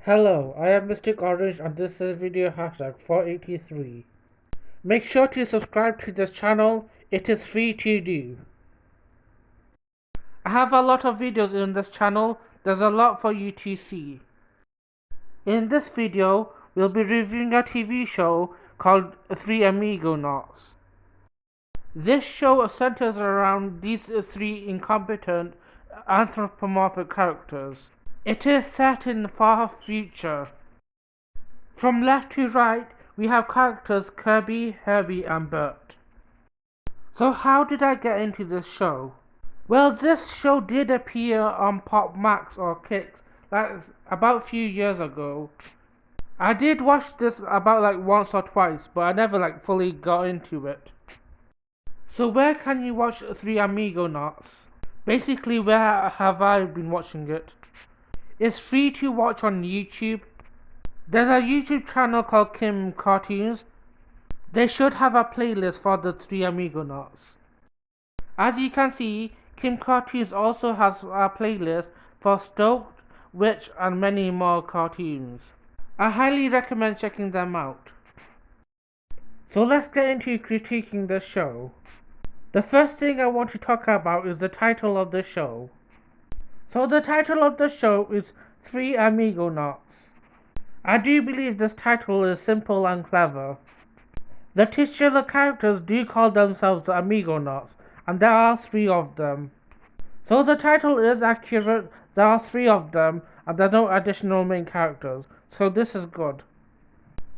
Hello, I am Mystic Orange and this is video hashtag 483. Make sure to subscribe to this channel, it is free to do. I have a lot of videos in this channel, there's a lot for you to see. In this video, we'll be reviewing a TV show called Three Amigonauts. This show centers around these three incompetent anthropomorphic characters. It is set in the far future. From left to right, we have characters Kirby, Herbie, and Bert. So how did I get into this show? Well, this show did appear on Pop Max or Kicks like about a few years ago. I did watch this about once or twice, but I never fully got into it. So where can you watch Three Amigonauts? Basically, where have I been watching it? It's free to watch on YouTube. There's a YouTube channel called Kim Cartoons. They should have a playlist for the Three Amigonauts. As you can see, Kim Cartoons also has a playlist for Stoked, Witch, and many more cartoons. I highly recommend checking them out. So let's get into critiquing the show. The first thing I want to talk about is the title of the show. So the title of the show is Three Amigonauts. I do believe this title is simple and clever. The titular characters do call themselves the Amigonauts, and there are three of them. So the title is accurate, there are three of them, and there are no additional main characters, so this is good.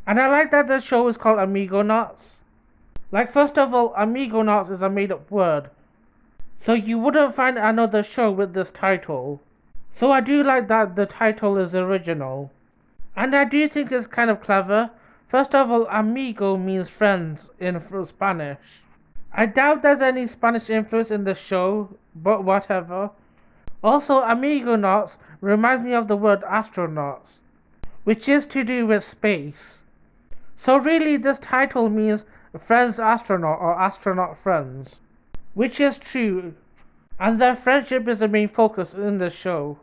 And I like that the show is called Amigonauts. First of all, Amigonauts is a made-up word, so you wouldn't find another show with this title. So I do like that the title is original. And I do think it's kind of clever. First of all, amigo means friends in Spanish. I doubt there's any Spanish influence in the show, but whatever. Also, Amigonauts reminds me of the word astronauts, which is to do with space. So really this title means friends astronaut or astronaut friends, which is true, and their friendship is the main focus in the show.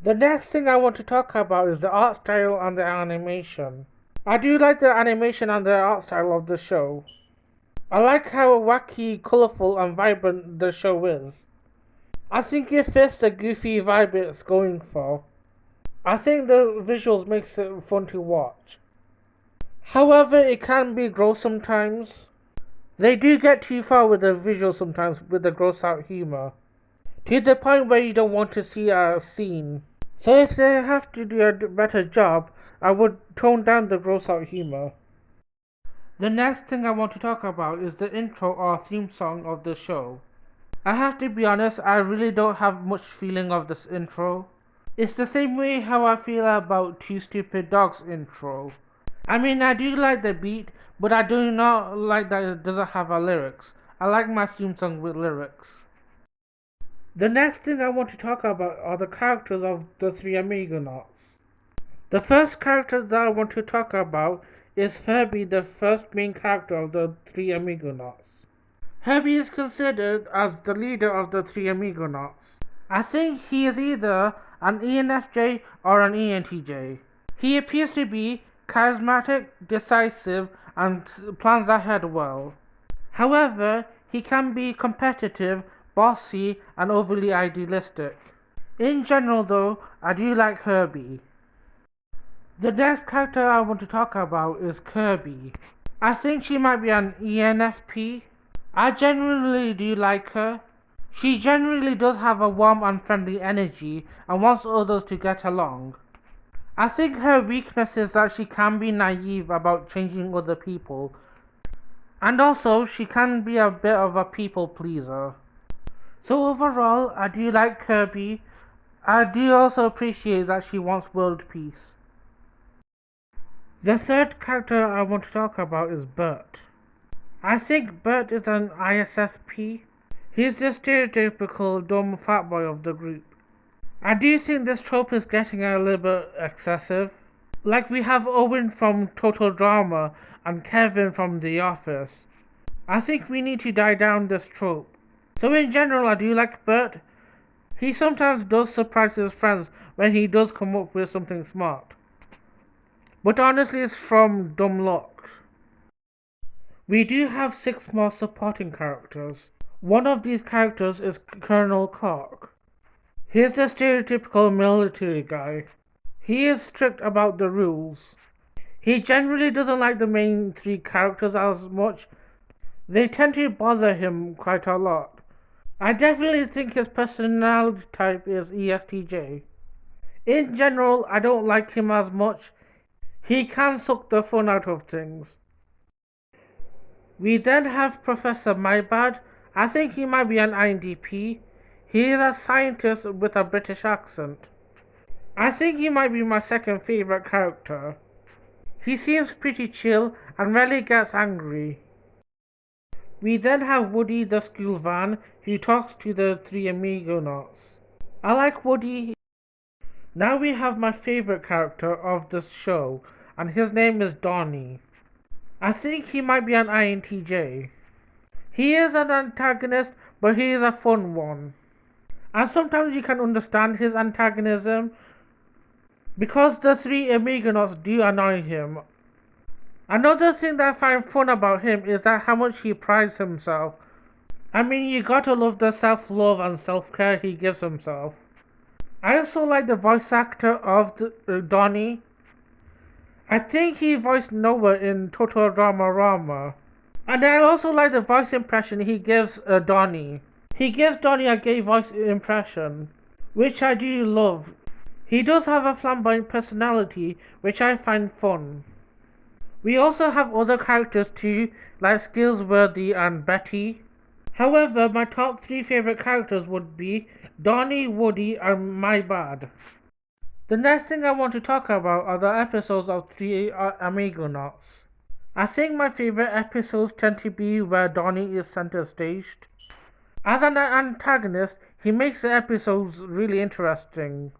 The next thing I want to talk about is the art style and the animation. I do like the animation and the art style of the show. I like how wacky, colourful and vibrant the show is. I think it fits the goofy vibe it's going for. I think the visuals makes it fun to watch. However, it can be gross sometimes. They do get too far with the visuals sometimes with the gross out humour, to the point where you don't want to see a scene. So if they have to do a better job, I would tone down the gross out humour. The next thing I want to talk about is the intro or theme song of the show. I have to be honest, I really don't have much feeling of this intro. It's the same way how I feel about Two Stupid Dogs intro. I mean, I do like the beat, but I do not like that it doesn't have a lyrics. I like my theme song with lyrics. The next thing I want to talk about are the characters of the Three Amigonauts. The first character that I want to talk about is Herbie, the first main character of the Three Amigonauts. Herbie is considered as the leader of the Three Amigonauts. I think he is either an ENFJ or an ENTJ. He appears to be charismatic, decisive, and plans ahead well. However, he can be competitive, bossy, and overly idealistic. In general though, I do like Herbie. The next character I want to talk about is Kirby. I think she might be an ENFP. I generally do like her. She generally does have a warm and friendly energy and wants others to get along. I think her weakness is that she can be naive about changing other people. And also, she can be a bit of a people pleaser. So overall, I do like Kirby. I do also appreciate that she wants world peace. The third character I want to talk about is Bert. I think Bert is an ISFP. He's the stereotypical dumb fat boy of the group. I do think this trope is getting a little bit excessive. Like we have Owen from Total Drama and Kevin from The Office. I think we need to die down this trope. So in general, I do like Bert. He sometimes does surprise his friends when he does come up with something smart. But honestly, it's from dumb luck. We do have 6 more supporting characters. One of these characters is Colonel Cork. He's a stereotypical military guy. He is strict about the rules. He generally doesn't like the main 3 characters as much. They tend to bother him quite a lot. I definitely think his personality type is ESTJ. In general, I don't like him as much. He can suck the fun out of things. We then have Professor Mybad. I think he might be an INDP. He is a scientist with a British accent. I think he might be my second favorite character. He seems pretty chill and rarely gets angry. We then have Woody the school van who talks to the 3 Amigonauts. I like Woody. Now we have my favorite character of the show, and his name is Donnie. I think he might be an INTJ. He is an antagonist, but he is a fun one. And sometimes you can understand his antagonism because the 3 Amigonauts do annoy him. Another thing that I find fun about him is that how much he prides himself. I mean, you gotta love the self-love and self-care he gives himself. I also like the voice actor of Donnie. I think he voiced Noah in Total Drama Rama. And I also like the voice impression he gives Donnie. He gives Donnie a gay voice impression, which I do love. He does have a flamboyant personality, which I find fun. We also have other characters too, like Skillsworthy and Betty. However, my top 3 favorite characters would be Donnie, Woody, and Mybad. The next thing I want to talk about are the episodes of 3 Amigonauts. I think my favorite episodes tend to be where Donnie is center staged. As an antagonist, he makes the episodes really interesting.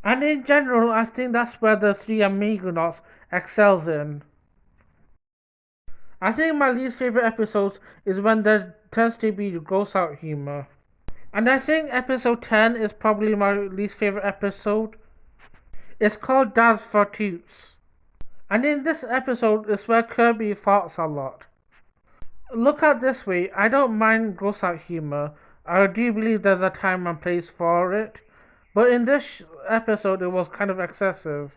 And in general, I think that's where the 3 Amigonauts excels in. I think my least favorite episodes is when there tends to be gross out humor. And I think episode 10 is probably my least favorite episode. It's called Daz for Toots. And in this episode is where Kirby farts a lot. Look at it this way, I don't mind gross out humor. I do believe there's a time and place for it. But in this episode it was kind of excessive.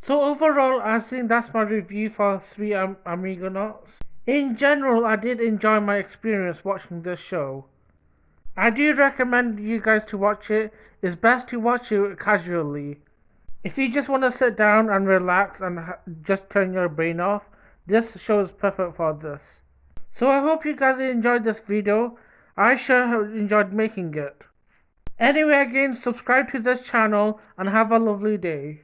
So overall, I think that's my review for 3 Amigonauts. In general, I did enjoy my experience watching this show. I do recommend you guys to watch it. It's best to watch it casually. If you just want to sit down and relax and just turn your brain off, this show is perfect for this. So I hope you guys enjoyed this video. I sure have enjoyed making it. Anyway, again, subscribe to this channel and have a lovely day.